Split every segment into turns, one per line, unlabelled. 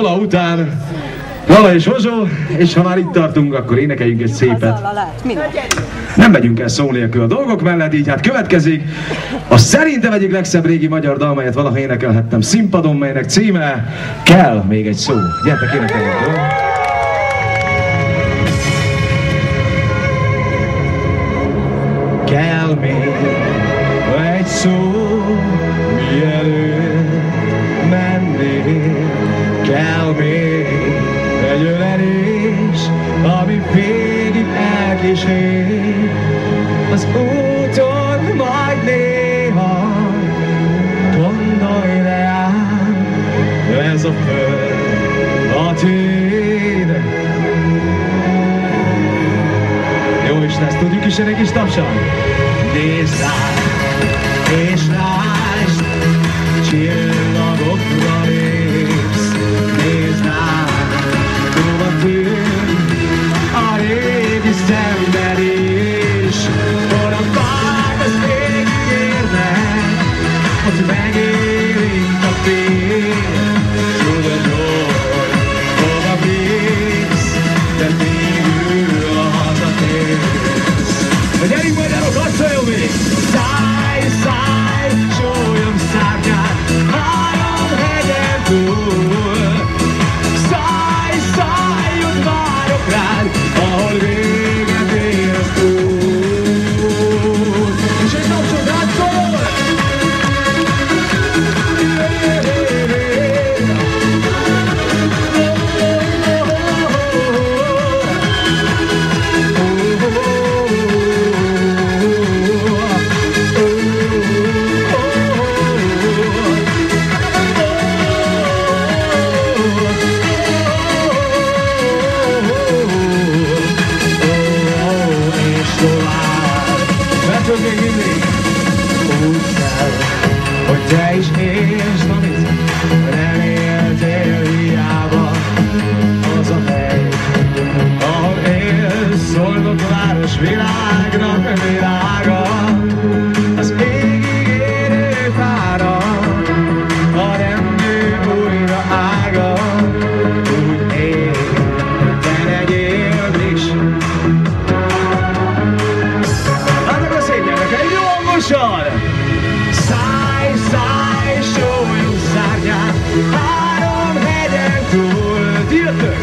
Lola után Lala és Ozsó, és ha már itt tartunk, akkor énekeljünk egy szépet. Nem megyünk el szó nélkül a dolgok mellett, így hát következik a szerintem egyik legszebb régi magyar dal, melyet valaha énekelhettem színpadon, melynek címe Kell még egy szó. Gyertek, énekeljünk, jó? Kell még egy szó, mielőtt mennél. Kell még egy ölelés, ami végig elkísér az úton, majd néha gondolj rám, ez a föld a tiéd. Jó Isten, ezt tudjuk is ennek is tapsolni? Nézd rá, és lásd, csillagokra lépsz. Nézd rá, hova tűnt a régi szenvedés. Hol a fák az végig érnek, ott megérint a fény. Tudod, hova mész, de végül hazatérsz. Gyerünk magyarok, azt szóljon még! Szállj, szállj, sólyom szárnyát, három hegyen túl. Szállj, szállj, ott várok rád, ahol véget ér az út. És egy tapsot rád szól! Úgy kell, hogy te is értsd, amit nem éltél hiába. Az a hely, ahol élsz, Szolnokváros világnak világa. Az égig érő fára, a rendő újra ága. Úgy él, te legyél is. Annak a szép gyermek, egy jó hangosan! Szállj, szállj, sólyom szárnyát, három hegyen túl. Tiltök!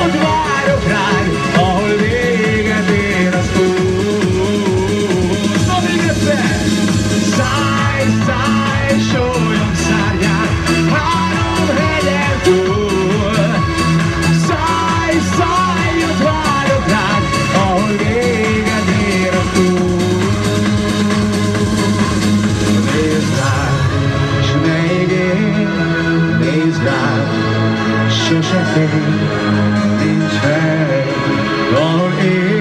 Ott várok rád, ahol véget ér az út. Na még egyszer! Szállj, szállj, sólyom szárnyát, három hegyen túl. Szállj, szállj, ott várok rád, ahol véget ér az út. Nézd rám, s ne ígérj, nézd rám, sose fél, nincs hely, ahol él.